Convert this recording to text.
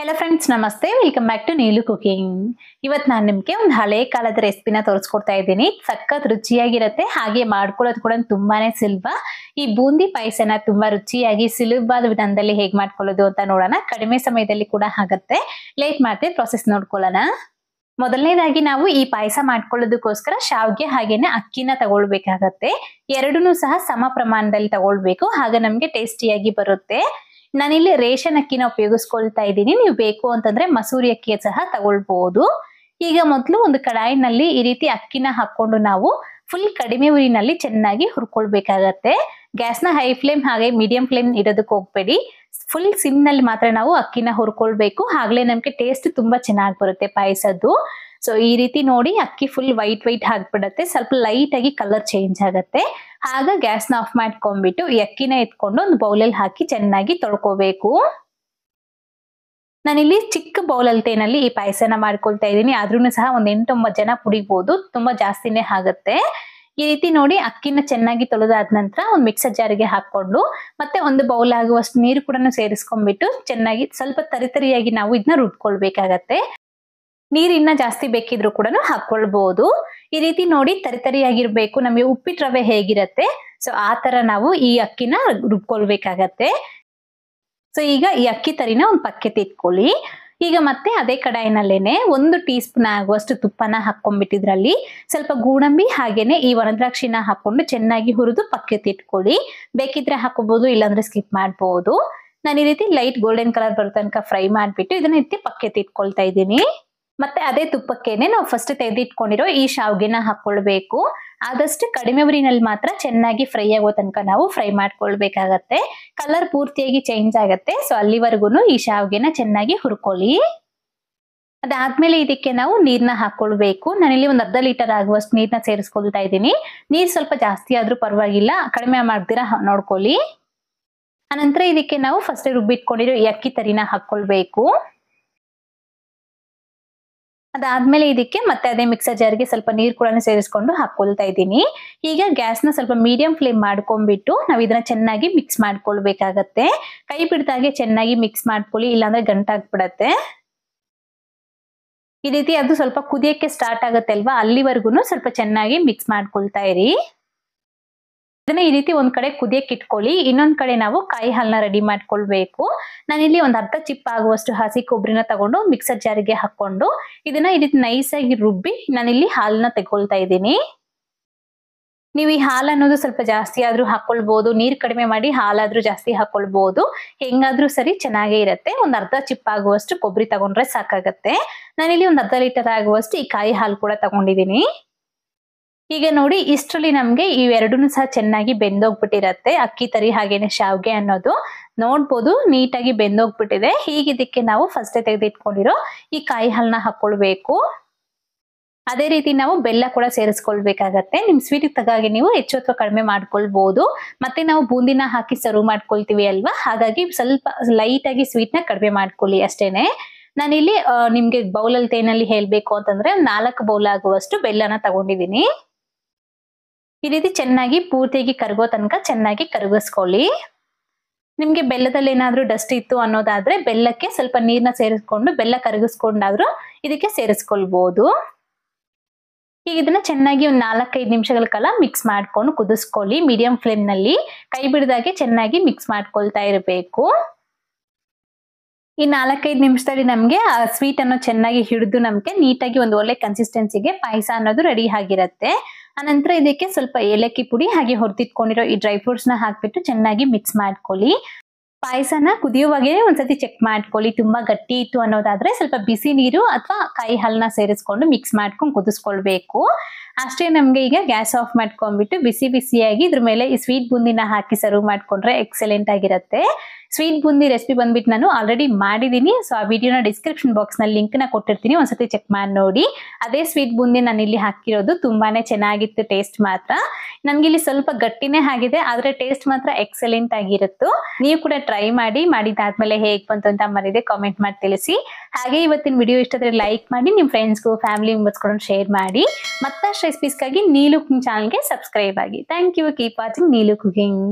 Hello friends नमस्ते welcome back to Neelu cooking. ಇವತ್ತು ನಾನು ನಿಮಗೆ ಒಂದು ಹಳೆ ಕಾಲದ ರೆಸಿಪಿನ ತೋರಿಸ್ಕೊಡ್ತಾ ಇದ್ದೀನಿ। ಸಕ್ಕತ್ ರುಚಿಯಾಗಿರುತ್ತೆ, ಹಾಗೆ ಮಾಡ್ಕೊಳ್ಳೋದು ಕೂಡ ತುಂಬಾನೇ ಸುಲಭ। ಈ ಬೂಂದಿ ಪಾಯಸನ ತುಂಬಾ ರುಚಿಯಾಗಿ ಸುಲಭವಾದ ವಿಧಾನದಲ್ಲಿ ಹೇಗೆ ಮಾಡ್ಕೊಳ್ಳೋದು ಅಂತ ನೋಡೋಣ। ಕಡಿಮೆ ಸಮಯದಲ್ಲಿ ಕೂಡ ಆಗುತ್ತೆ। ಲೇಟ್ ಮಾಡದೆ ಪ್ರಾಸೆಸ್ ನೋಡ್ಕೊಳ್ಳೋಣ। ಮೊದಲನೇದಾಗಿ ನಾವು ಈ ಪಾಯಸ ಮಾಡ್ಕೊಳ್ಳೋದಕ್ಕೋಸ್ಕರ ಶಾವಿಗೆ ಹಾಗೇನೆ ಅಕ್ಕಿನ ತಗೊಳ್ಬೇಕಾಗತ್ತೆ। ಎರಡನ್ನೂ ಸಹ ಸಮ ಪ್ರಮಾಣದಲ್ಲಿ ತಗೊಳ್ಬೇಕು, ಆಗ ನಮಗೆ ಟೇಸ್ಟಿಯಾಗಿ ಬರುತ್ತೆ। ನಾನಿಲ್ಲಿ ರೇಷನ್ ಅಕ್ಕಿನ ಉಪಯೋಗಿಸ್ಕೊಳ್ತಾ ಇದ್ದೀನಿ, ನೀವು ಬೇಕು ಅಂತಂದ್ರೆ ಮಸೂರಿ ಅಕ್ಕಿ ಸಹ ತಗೊಳ್ಬಹುದು। ಈಗ ಮೊದಲು ಒಂದು ಕಡಾಯಿನಲ್ಲಿ ಈ ರೀತಿ ಅಕ್ಕಿನ ಹಾಕೊಂಡು ನಾವು ಫುಲ್ ಕಡಿಮೆ ಉರಿನಲ್ಲಿ ಚೆನ್ನಾಗಿ ಹುರ್ಕೊಳ್ಬೇಕಾಗತ್ತೆ। ಗ್ಯಾಸ್ನ ಹೈ ಫ್ಲೇಮ್ ಹಾಗೆ ಮೀಡಿಯಂ ಫ್ಲೇಮ್ ಇಡೋದಕ್ಕೆ ಹೋಗ್ಬೇಡಿ, ಫುಲ್ ಸಿಮ್ ನಲ್ಲಿ ಮಾತ್ರ ನಾವು ಅಕ್ಕಿನ ಹುರ್ಕೊಳ್ಬೇಕು, ಆಗ್ಲೇ ನಮ್ಗೆ ಟೇಸ್ಟ್ ತುಂಬಾ ಚೆನ್ನಾಗಿ ಬರುತ್ತೆ ಪಾಯಸದ್ದು। ಸೊ ಈ ರೀತಿ ನೋಡಿ ಅಕ್ಕಿ ಫುಲ್ ವೈಟ್ ಆಗ್ಬಿಡುತ್ತೆ, ಸ್ವಲ್ಪ ಲೈಟ್ ಆಗಿ ಕಲರ್ ಚೇಂಜ್ ಆಗುತ್ತೆ। ಆಗ ಗ್ಯಾಸ್ನ ಆಫ್ ಮಾಡ್ಕೊಂಡ್ಬಿಟ್ಟು ಈ ಅಕ್ಕಿನ ಎತ್ಕೊಂಡು ಒಂದು ಬೌಲಲ್ಲಿ ಹಾಕಿ ಚೆನ್ನಾಗಿ ತೊಳ್ಕೋಬೇಕು। ನಾನಿಲ್ಲಿ ಚಿಕ್ಕ ಬೌಲ್ ಅಳತೆನಲ್ಲಿ ಈ ಪಾಯಸನ ಮಾಡ್ಕೊಳ್ತಾ ಇದ್ದೀನಿ, ಆದ್ರೂ ಸಹ ಒಂದ್ 8-9 ಜನ ಕುಡಿಬಹುದು, ತುಂಬಾ ಜಾಸ್ತಿನೇ ಆಗುತ್ತೆ। ಈ ರೀತಿ ನೋಡಿ ಅಕ್ಕಿನ ಚೆನ್ನಾಗಿ ತೊಳೆದಾದ ನಂತರ ಒಂದು ಮಿಕ್ಸರ್ ಜಾರಿಗೆ ಹಾಕೊಂಡು ಮತ್ತೆ ಒಂದು ಬೌಲ್ ಆಗುವಷ್ಟು ನೀರು ಕೂಡ ಸೇರಿಸ್ಕೊಂಡ್ಬಿಟ್ಟು ಚೆನ್ನಾಗಿ ಸ್ವಲ್ಪ ತರಿತರಿಯಾಗಿ ನಾವು ಇದನ್ನ ರುಬ್ಕೊಳ್ಬೇಕಾಗತ್ತೆ। ನೀರು ಇನ್ನ ಜಾಸ್ತಿ ಬೇಕಿದ್ರು ಕೂಡ ಹಾಕೊಳ್ಬಹುದು। ಈ ರೀತಿ ನೋಡಿ ತರಿತರಿಯಾಗಿರ್ಬೇಕು, ನಮಗೆ ಉಪ್ಪಿಟ್ಟು ರವೆ ಹೇಗಿರತ್ತೆ ಸೊ ಆ ತರ ನಾವು ಈ ಅಕ್ಕಿನ ರುಬ್ಕೊಳ್ಬೇಕಾಗತ್ತೆ। ಸೊ ಈಗ ಈ ಅಕ್ಕಿ ತರಿನ ಒಂದು ಪಕ್ಕಕ್ಕೆ ಇಟ್ಕೊಳ್ಳಿ। ಈಗ ಮತ್ತೆ ಅದೇ ಕಡಾಯಿನಲ್ಲೇನೆ 1 ಟೀ ಸ್ಪೂನ್ ಆಗುವಷ್ಟು ತುಪ್ಪನ ಹಾಕೊಂಡ್ಬಿಟ್ಟಿದ್ರಲ್ಲಿ ಸ್ವಲ್ಪ ಗೋಡಂಬಿ ಹಾಗೇನೆ ಈ ಒಣದ್ರಾಕ್ಷಿನ ಹಾಕೊಂಡು ಚೆನ್ನಾಗಿ ಹುರಿದು ಪಕ್ಕಕ್ಕೆ ಇಟ್ಕೊಳ್ಳಿ। ಬೇಕಿದ್ರೆ ಹಾಕೋಬಹುದು, ಇಲ್ಲಾಂದ್ರೆ ಸ್ಕಿಪ್ ಮಾಡಬಹುದು। ನಾನು ಈ ರೀತಿ ಲೈಟ್ ಗೋಲ್ಡನ್ ಕಲರ್ ಬರೋ ತನಕ ಫ್ರೈ ಮಾಡ್ಬಿಟ್ಟು ಇದನ್ನ ಎತ್ತಿ ಪಕ್ಕಕ್ಕೆ ಇಟ್ಕೊಳ್ತಾ ಇದ್ದೀನಿ। ಮತ್ತೆ ಅದೇ ತುಪ್ಪಕ್ಕೇನೆ ನಾವು ಫಸ್ಟ್ ತೆಗೆದಿಟ್ಕೊಂಡಿರೋ ಈ ಶಾವಿಗೆನ ಹಾಕೊಳ್ಬೇಕು। ಆದಷ್ಟು ಕಡಿಮೆ ಉರಿನಲ್ಲಿ ಮಾತ್ರ ಚೆನ್ನಾಗಿ ಫ್ರೈ ಆಗೋ ತನಕ ನಾವು ಫ್ರೈ ಮಾಡ್ಕೊಳ್ಬೇಕಾಗತ್ತೆ। ಕಲರ್ ಪೂರ್ತಿಯಾಗಿ ಚೇಂಜ್ ಆಗುತ್ತೆ, ಸೊ ಅಲ್ಲಿವರೆಗೂ ಈ ಶಾವಿಗೆನ ಚೆನ್ನಾಗಿ ಹುರ್ಕೊಳ್ಳಿ। ಅದಾದ್ಮೇಲೆ ಇದಕ್ಕೆ ನಾವು ನೀರ್ನ ಹಾಕೊಳ್ಬೇಕು। ನಾನಿಲ್ಲಿ ಒಂದು ಅರ್ಧ ಲೀಟರ್ ಆಗುವಷ್ಟು ನೀರ್ನ ಸೇರಿಸ್ಕೊಳ್ತಾ ಇದ್ದೀನಿ। ನೀರ್ ಸ್ವಲ್ಪ ಜಾಸ್ತಿ ಆದ್ರೂ ಪರವಾಗಿಲ್ಲ, ಕಡಿಮೆ ಮಾಡ್ದಿರಾ ನೋಡ್ಕೊಳ್ಳಿ। ಅನಂತರ ಇದಕ್ಕೆ ನಾವು ಫಸ್ಟ್ ರುಬ್ಬಿಟ್ಕೊಂಡಿರೋ ಈ ಅಕ್ಕಿ ತರಿನ ಹಾಕೊಳ್ಬೇಕು। ಅದಾದ್ಮೇಲೆ ಇದಕ್ಕೆ ಮತ್ತೆ ಅದೇ ಮಿಕ್ಸರ್ ಜಾರ್ಗೆ ಸ್ವಲ್ಪ ನೀರು ಕೂಡ ಸೇರಿಸ್ಕೊಂಡು ಹಾಕೊಳ್ತಾ ಇದ್ದೀನಿ। ಈಗ ಗ್ಯಾಸ್ನ ಸ್ವಲ್ಪ ಮೀಡಿಯಂ ಫ್ಲೇಮ್ ಮಾಡ್ಕೊಂಡ್ಬಿಟ್ಟು ನಾವು ಇದನ್ನ ಚೆನ್ನಾಗಿ ಮಿಕ್ಸ್ ಮಾಡ್ಕೊಳ್ಬೇಕಾಗತ್ತೆ। ಕೈ ಬಿಡ್ದಾಗೆ ಚೆನ್ನಾಗಿ ಮಿಕ್ಸ್ ಮಾಡ್ಕೊಳ್ಳಿ, ಇಲ್ಲಾಂದ್ರೆ ಗಂಟಾಗ್ಬಿಡತ್ತೆ। ಈ ರೀತಿ ಅದು ಸ್ವಲ್ಪ ಕುದಿಯಕ್ಕೆ ಸ್ಟಾರ್ಟ್ ಆಗುತ್ತೆ ಅಲ್ವಾ, ಅಲ್ಲಿವರೆಗೂ ಸ್ವಲ್ಪ ಚೆನ್ನಾಗಿ ಮಿಕ್ಸ್ ಮಾಡ್ಕೊಳ್ತಾ ಇರಿ। ಇದನ್ನ ಈ ರೀತಿ ಒಂದ್ ಕಡೆ ಕುದಿಯಕ್ಕೆ ಇಟ್ಕೊಳ್ಳಿ, ಇನ್ನೊಂದ್ ಕಡೆ ನಾವು ಕಾಯಿ ಹಾಲನ್ನ ರೆಡಿ ಮಾಡ್ಕೊಳ್ಬೇಕು। ನಾನಿಲ್ಲಿ ಒಂದು ಅರ್ಧ ಚಿಪ್ ಆಗುವಷ್ಟು ಹಸಿ ಕೊಬ್ಬರಿನ ತಗೊಂಡು ಮಿಕ್ಸರ್ ಜಾರಿಗೆ ಹಾಕೊಂಡು ಇದನ್ನ ಈ ರೀತಿ ನೈಸ್ ಆಗಿ ರುಬ್ಬಿ ನಾನಿಲ್ಲಿ ಹಾಲನ್ನ ತೆಗೊಳ್ತಾ ಇದ್ದೀನಿ। ನೀವು ಈ ಹಾಲು ಅನ್ನೋದು ಸ್ವಲ್ಪ ಜಾಸ್ತಿ ಆದ್ರೂ ಹಾಕೊಳ್ಬಹುದು, ನೀರ್ ಕಡಿಮೆ ಮಾಡಿ ಹಾಲಾದ್ರೂ ಜಾಸ್ತಿ ಹಾಕೊಳ್ಬಹುದು, ಹೆಂಗಾದ್ರೂ ಸರಿ ಚೆನ್ನಾಗೇ ಇರುತ್ತೆ। ಒಂದ್ ಅರ್ಧ ಚಿಪ್ ಆಗುವಷ್ಟು ಕೊಬ್ಬರಿ ತಗೊಂಡ್ರೆ ಸಾಕಾಗತ್ತೆ। ನಾನಿಲ್ಲಿ ಒಂದು ಅರ್ಧ ಲೀಟರ್ ಆಗುವಷ್ಟು ಈ ಕಾಯಿ ಹಾಲು ಕೂಡ ತಗೊಂಡಿದ್ದೀನಿ। ಈಗ ನೋಡಿ ಇಷ್ಟರಲ್ಲಿ ನಮ್ಗೆ ಇವೆರಡನ್ನೂ ಸಹ ಚೆನ್ನಾಗಿ ಬೆಂದೋಗ್ಬಿಟ್ಟಿರತ್ತೆ, ಅಕ್ಕಿ ತರಿ ಹಾಗೇನೆ ಶಾವಿಗೆ ಅನ್ನೋದು ನೋಡ್ಬೋದು ನೀಟಾಗಿ ಬೆಂದೋಗ್ಬಿಟ್ಟಿದೆ। ಹೀಗಿದಕ್ಕೆ ನಾವು ಫಸ್ಟ್ ತೆಗೆದಿಟ್ಕೊಂಡಿರೋ ಈ ಕಾಯಿ ಹಾಲನ್ನ ಹಾಕೊಳ್ಬೇಕು। ಅದೇ ರೀತಿ ನಾವು ಬೆಲ್ಲ ಕೂಡ ಸೇರಿಸ್ಕೊಳ್ಬೇಕಾಗತ್ತೆ, ನಿಮ್ ಸ್ವೀಟ್ ತಗಾಗೆ ನೀವು ಹೆಚ್ಚು ಅಥವಾ ಕಡಿಮೆ ಮಾಡ್ಕೊಳ್ಬಹುದು। ಮತ್ತೆ ನಾವು ಬೂಂದಿನ ಹಾಕಿ ಸರ್ವ್ ಮಾಡ್ಕೊಳ್ತೀವಿ ಅಲ್ವಾ, ಹಾಗಾಗಿ ಸ್ವಲ್ಪ ಲೈಟ್ ಆಗಿ ಸ್ವೀಟ್ ನ ಕಡಿಮೆ ಮಾಡ್ಕೊಳ್ಳಿ ಅಷ್ಟೇನೆ। ನಾನಿಲ್ಲಿ ನಿಮ್ಗೆ ಬೌಲ್ ಅಳತೆನಲ್ಲಿ ಹೇಳ್ಬೇಕು ಅಂತಂದ್ರೆ 4 ಬೌಲ್ ಆಗುವಷ್ಟು ಬೆಲ್ಲನ ತಗೊಂಡಿದ್ದೀನಿ। ಈ ರೀತಿ ಚೆನ್ನಾಗಿ ಪೂರ್ತಿಯಾಗಿ ಕರಗೋ ತನಕ ಚೆನ್ನಾಗಿ ಕರಗಿಸ್ಕೊಳ್ಳಿ। ನಿಮ್ಗೆ ಬೆಲ್ಲದಲ್ಲಿ ಏನಾದ್ರೂ ಡಸ್ಟ್ ಇತ್ತು ಅನ್ನೋದಾದ್ರೆ ಬೆಲ್ಲಕ್ಕೆ ಸ್ವಲ್ಪ ನೀರ್ನ ಸೇರಿಸ್ಕೊಂಡು ಬೆಲ್ಲ ಕರಗಿಸ್ಕೊಂಡಾದ್ರೂ ಇದಕ್ಕೆ ಸೇರಿಸ್ಕೊಳ್ಬಹುದು। ಈಗ ಇದನ್ನ ಚೆನ್ನಾಗಿ ಒಂದು 4-5 ನಿಮಿಷಗಳ ಕಾಲ ಮಿಕ್ಸ್ ಮಾಡ್ಕೊಂಡು ಕುದಿಸ್ಕೊಳ್ಳಿ ಮೀಡಿಯಂ ಫ್ಲೇಮ್ ನಲ್ಲಿ, ಕೈ ಬಿಡದಾಗೆ ಚೆನ್ನಾಗಿ ಮಿಕ್ಸ್ ಮಾಡ್ಕೊಳ್ತಾ ಇರಬೇಕು। ಈ 4-5 ನಿಮಿಷದಲ್ಲಿ ನಮ್ಗೆ ಆ ಸ್ವೀಟ್ ಅನ್ನು ಚೆನ್ನಾಗಿ ಹಿಡಿದು ನಮ್ಗೆ ನೀಟಾಗಿ ಒಂದು ಒಳ್ಳೆ ಕನ್ಸಿಸ್ಟೆನ್ಸಿಗೆ ಪಾಯಸ ಅನ್ನೋದು ರೆಡಿ ಆಗಿರುತ್ತೆ। ಅನಂತರ ಇದಕ್ಕೆ ಸ್ವಲ್ಪ ಏಲಕ್ಕಿ ಪುಡಿ ಹಾಗೆ ಹೊರತಿಟ್ಕೊಂಡಿರೋ ಈ ಡ್ರೈ ಫ್ರೂಟ್ಸ್ ನ ಹಾಕ್ಬಿಟ್ಟು ಚೆನ್ನಾಗಿ ಮಿಕ್ಸ್ ಮಾಡ್ಕೊಳ್ಳಿ। ಪಾಯಸನ ಕುದಿಯುವಾಗೇ ಒಂದ್ಸತಿ ಚೆಕ್ ಮಾಡ್ಕೊಳ್ಳಿ, ತುಂಬಾ ಗಟ್ಟಿ ಇತ್ತು ಅನ್ನೋದಾದ್ರೆ ಸ್ವಲ್ಪ ಬಿಸಿ ನೀರು ಅಥವಾ ಕಾಯಿ ಹಾಲನ್ನ ಸೇರಿಸ್ಕೊಂಡು ಮಿಕ್ಸ್ ಮಾಡ್ಕೊಂಡು ಕುದಿಸ್ಕೊಳ್ಬೇಕು ಅಷ್ಟೇ। ನಮ್ಗೆ ಈಗ ಗ್ಯಾಸ್ ಆಫ್ ಮಾಡ್ಕೊಂಡ್ಬಿಟ್ಟು ಬಿಸಿ ಬಿಸಿಯಾಗಿ ಇದ್ರ ಮೇಲೆ ಈ ಸ್ವೀಟ್ ಬೂಂದಿನ ಹಾಕಿ ಸರ್ವ್ ಮಾಡ್ಕೊಂಡ್ರೆ ಎಕ್ಸಲೆಂಟ್ ಆಗಿರುತ್ತೆ। ಸ್ವೀಟ್ ಬೂಂದಿ ರೆಸಿಪಿ ಬಂದ್ಬಿಟ್ಟು ನಾನು ಆಲ್ರೆಡಿ ಮಾಡಿದೀನಿ, ಸೊ ಆ ವಿಡಿಯೋನ ಡಿಸ್ಕ್ರಿಪ್ಷನ್ ಬಾಕ್ಸ್ ನಲ್ಲಿ ಲಿಂಕ್ ನ ಕೊಟ್ಟಿರ್ತೀನಿ, ಒಂದ್ಸತಿ ಚೆಕ್ ಮಾಡಿ ನೋಡಿ। ಅದೇ ಸ್ವೀಟ್ ಬೂಂದಿ ನಾನು ಇಲ್ಲಿ ಹಾಕಿರೋದು ತುಂಬಾನೇ ಚೆನ್ನಾಗಿತ್ತು, ಟೇಸ್ಟ್ ಮಾತ್ರ ನನ್ಗೆ ಇಲ್ಲಿ ಸ್ವಲ್ಪ ಗಟ್ಟಿನೇ ಆಗಿದೆ, ಆದ್ರೆ ಟೇಸ್ಟ್ ಮಾತ್ರ ಎಕ್ಸಲೆಂಟ್ ಆಗಿರುತ್ತೆ। ನೀವು ಕೂಡ ಟ್ರೈ ಮಾಡಿ, ಮಾಡಿದಾದ್ಮೇಲೆ ಹೇಗ್ ಬಂತು ಅಂತ ಮರಿದೆ ಕಾಮೆಂಟ್ ಮಾಡಿ ತಿಳಿಸಿ। ಹಾಗೆ ಇವತ್ತಿನ ವಿಡಿಯೋ ಇಷ್ಟ ಆದ್ರೆ ಲೈಕ್ ಮಾಡಿ, ನಿಮ್ ಫ್ರೆಂಡ್ಸ್ಗೂ ಫ್ಯಾಮಿಲಿ ಮೆಂಬರ್ಸ್ ಕೂಡ ಶೇರ್ ಮಾಡಿ। ಮತ್ತಷ್ಟು ರೆಸಿಪೀಸ್ಗಾಗಿ ನೀಲು ಕುಕಿಂಗ್ ಚಾನಲ್ಗೆ ಸಬ್ಸ್ಕ್ರೈಬ್ ಆಗಿ। Thank you, keep watching Neelu cooking.